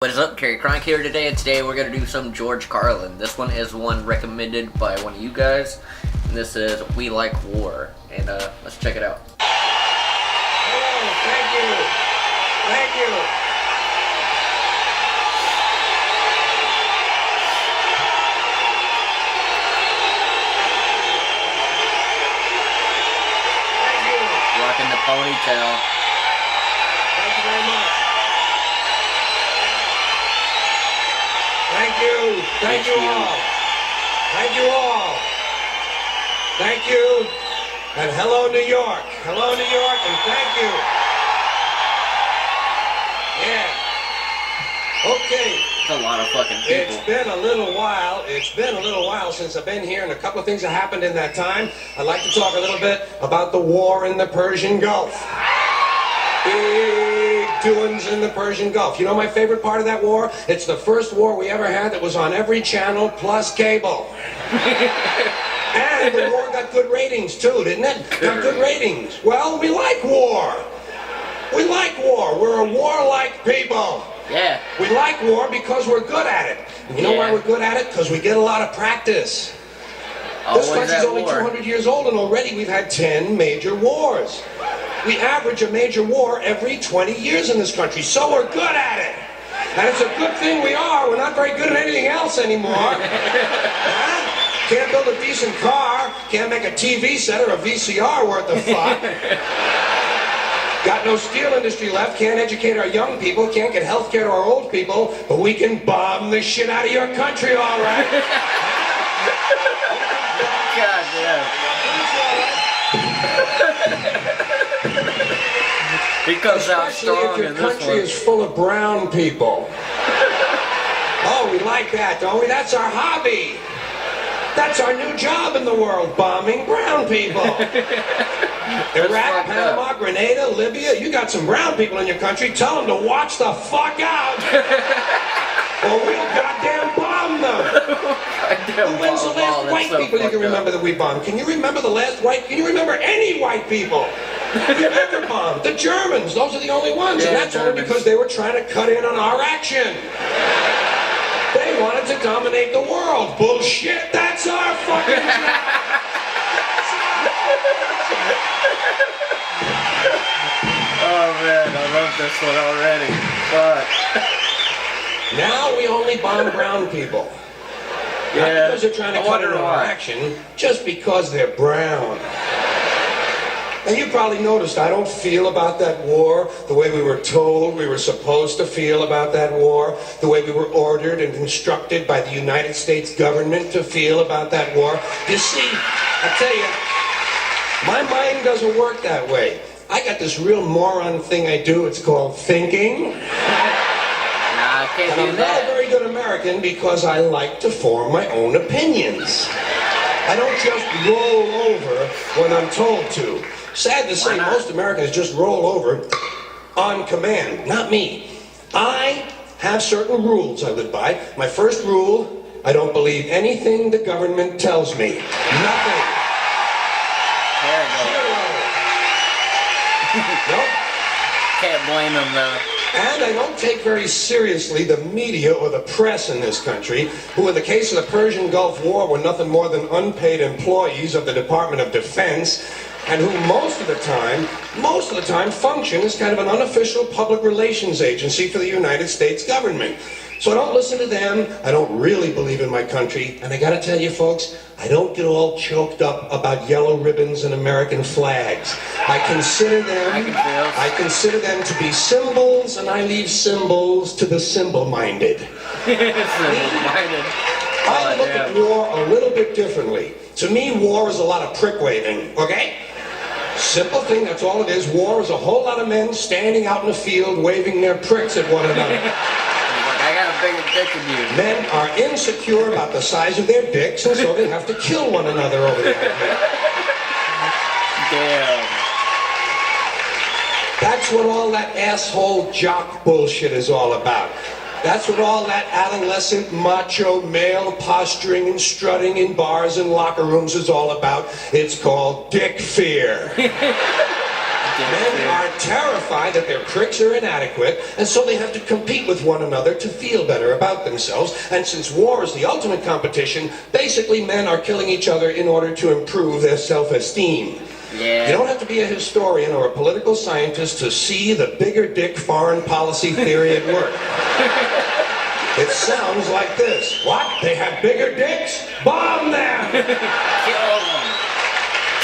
What is up, Carlin here today, and today we're going to do some George Carlin. This one is one recommended by one of you guys, and this is We Like War, and let's check it out. Oh, thank you. Thank you. Thank you. Rocking the ponytail. Thank you very much. Thank you. Thank you all. Thank you all. Thank you. And hello, New York. Hello, New York, and thank you. Yeah. Okay. It's a lot of fucking people. It's been a little while. It's been a little while since I've been here, and a couple of things have happened in that time. I'd like to talk a little bit about the war in the Persian Gulf. Big doings in the Persian Gulf. You know my favorite part of that war? It's the first war we ever had that was on every channel plus cable. And the war got good ratings too, didn't it? Got good ratings. Well, we like war. We like war. We're a warlike people. Yeah. We like war because we're good at it. And you know why we're good at it? Because we get a lot of practice. This country's only 200 years old, and already we've had 10 major wars. We average a major war every 20 years in this country, so we're good at it. And it's a good thing we are. We're not very good at anything else anymore. Huh? Can't build a decent car, can't make a TV set or a VCR worth of fuck. Got no steel industry left, can't educate our young people, can't get health care to our old people, but we can bomb the shit out of your country, all right? God damn. He comes out strong in this one. Especially if your country is full of brown people. Oh, we like that, don't we? That's our hobby. That's our new job in the world, bombing brown people. Iraq, Panama, Grenada, Libya, you got some brown people in your country, tell them to watch the fuck out. Or we'll goddamn bomb them. When's the last white people you can remember that we bombed? Can you remember the last white, can you remember any white people we've ever bombed? The Germans, those are the only ones, and that's only because they were trying to cut in on our action. They wanted to dominate the world. Bullshit, that's our fucking job. Oh man, I love this one already. Fuck. Now we only bomb brown people. Not because they're trying to cut in on our action, just because they're brown. And you probably noticed I don't feel about that war the way we were told we were supposed to feel about that war, the way we were ordered and instructed by the United States government to feel about that war. You see, I tell you, my mind doesn't work that way. I got this real moron thing I do, it's called thinking. And I'm not a very good American because I like to form my own opinions. I don't just roll over when I'm told to. Sad to say, most Americans just roll over on command. Not me. I have certain rules I live by. My first rule, I don't believe anything the government tells me. Nothing. Nope. Can't blame him though. And I don't take very seriously the media or the press in this country, who in the case of the Persian Gulf War were nothing more than unpaid employees of the Department of Defense, and who most of the time function as kind of an unofficial public relations agency for the United States government. So I don't listen to them, I don't really believe in my country, and I gotta tell you folks, I don't get all choked up about yellow ribbons and American flags. I consider them to be symbols, and I leave symbols to the symbol-minded. I look at war a little bit differently. To me, war is a lot of prick-waving, okay? Simple thing, that's all it is. War is a whole lot of men standing out in the field waving their pricks at one another. I got a bigger dick than you. Men are insecure about the size of their dicks, and so they have to kill one another over the idea. Damn. That's what all that asshole jock bullshit is all about. That's what all that adolescent macho male posturing and strutting in bars and locker rooms is all about. It's called dick fear. Men are terrified that their pricks are inadequate, and so they have to compete with one another to feel better about themselves. And since war is the ultimate competition, basically men are killing each other in order to improve their self-esteem. Yeah. You don't have to be a historian or a political scientist to see the bigger dick foreign policy theory at work. It sounds like this. What? They have bigger dicks? Bomb them! Kill them!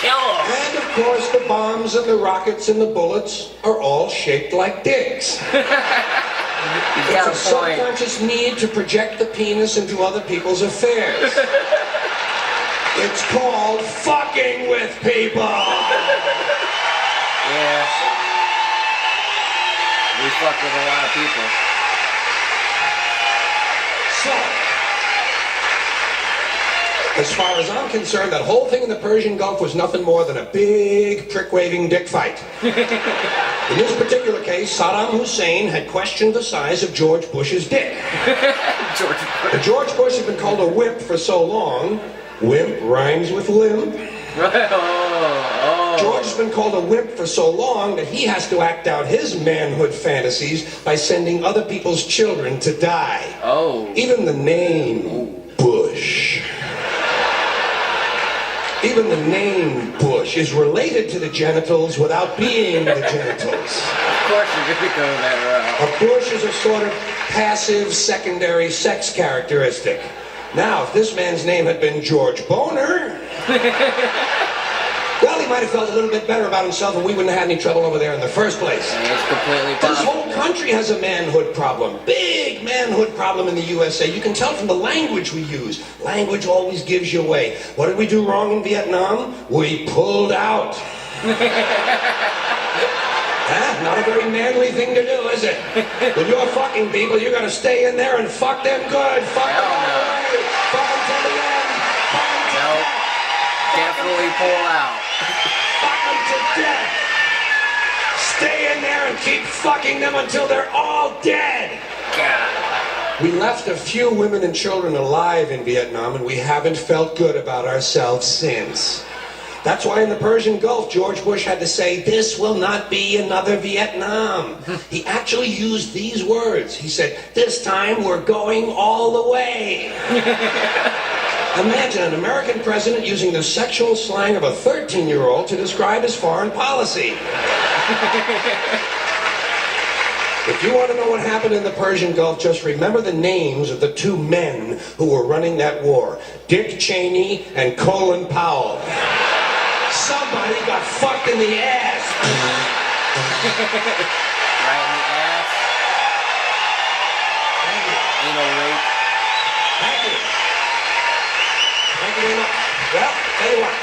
Kill them! And of course the bombs and the rockets and the bullets are all shaped like dicks. It's a subconscious need to project the penis into other people's affairs. It's called fucking with people! Yeah. We fuck with a lot of people. So, as far as I'm concerned, that whole thing in the Persian Gulf was nothing more than a big prick-waving dick fight. In this particular case, Saddam Hussein had questioned the size of George Bush's dick. George Bush had been called a wimp for so long. Wimp rhymes with limp. George has been called a wimp for so long that he has to act out his manhood fantasies by sending other people's children to die. Oh. Even the name Bush. Even the name Bush is related to the genitals without being the genitals. Of course you're going to go that route. A bush is a sort of passive secondary sex characteristic. Now, if this man's name had been George Boner, well, he might have felt a little bit better about himself and we wouldn't have had any trouble over there in the first place. It's completely This possible. whole country has a manhood problem. Big manhood problem in the USA. You can tell from the language we use. Language always gives you away. What did we do wrong in Vietnam? We pulled out. Not a very manly thing to do, is it? With your fucking people, you gotta stay in there and fuck them good. Fuck them all the way. Fuck them till the end. Fuck them to death. Definitely pull out. Fuck them to death. Stay in there and keep fucking them until they're all dead. God. We left a few women and children alive in Vietnam, and we haven't felt good about ourselves since. That's why in the Persian Gulf, George Bush had to say, "This will not be another Vietnam." He actually used these words. He said, "This time we're going all the way." Imagine an American president using the sexual slang of a 13-year-old to describe his foreign policy. If you want to know what happened in the Persian Gulf, just remember the names of the two men who were running that war. Dick Cheney and Colin Powell. Somebody got fucked in the ass. Right in the ass. Thank you. Anal rape. Thank you. Thank you very much. Well, tell you what.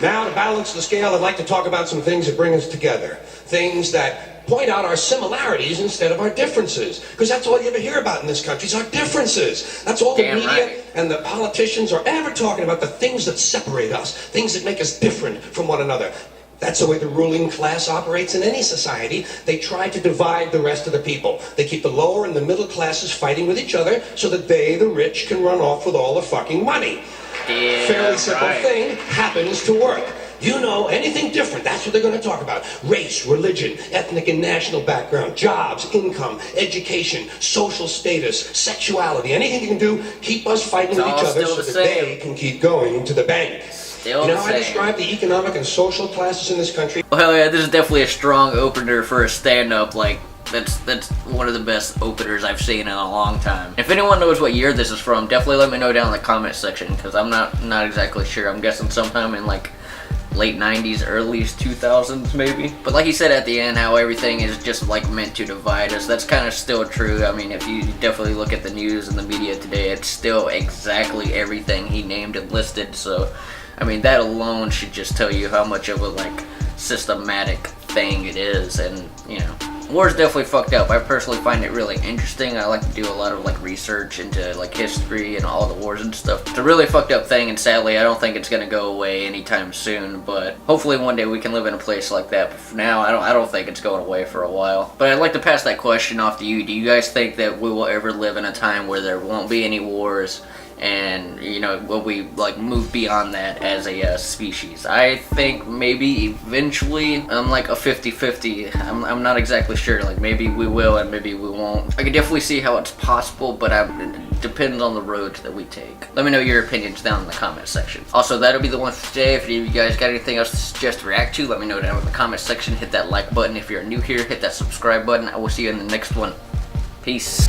Now, to balance the scale, I'd like to talk about some things that bring us together. Things that point out our similarities instead of our differences. Because that's all you ever hear about in this country is our differences. That's all the Damn media right. and the politicians are ever talking about, the things that separate us, things that make us different from one another. That's the way the ruling class operates in any society. They try to divide the rest of the people. They keep the lower and the middle classes fighting with each other so that they, the rich, can run off with all the fucking money. Yeah, Fairly simple right. thing happens to work. You know, anything different, that's what they're going to talk about. Race, religion, ethnic and national background, jobs, income, education, social status, sexuality, anything you can do, keep us fighting with It's each all other still so the that same. they can keep going to the bank. Still You know the how I same. describe the economic and social classes in this country? Well, yeah, this is definitely a strong opener for a stand-up. Like, that's one of the best openers I've seen in a long time. If anyone knows what year this is from, definitely let me know down in the comment section, because I'm not exactly sure. I'm guessing sometime in, like, late 90s, early 2000s maybe. But like he said at the end, how everything is just like meant to divide us, that's kind of still true. I mean, if you definitely look at the news and the media today, it's still exactly everything he named and listed. So I mean, that alone should just tell you how much of a like systematic thing it is. And you know, war's definitely fucked up. I personally find it really interesting. I like to do a lot of like research into like history and all the wars and stuff. It's a really fucked up thing, and sadly I don't think it's gonna go away anytime soon, but hopefully one day we can live in a place like that. But for now, I don't think it's going away for a while. But I'd like to pass that question off to you. Do you guys think that we will ever live in a time where there won't be any wars and you know, will we like move beyond that as a species? I think maybe eventually I'm like a 50-50. I'm not exactly sure. Like maybe we will and maybe we won't. I can definitely see how it's possible, but it depends on the road that we take. Let me know your opinions down in the comment section. Also, that'll be the one for today. If you guys got anything else to suggest to react to, let me know down in the comment section. Hit that like button if you're new here. Hit that subscribe button. I will see you in the next one. Peace.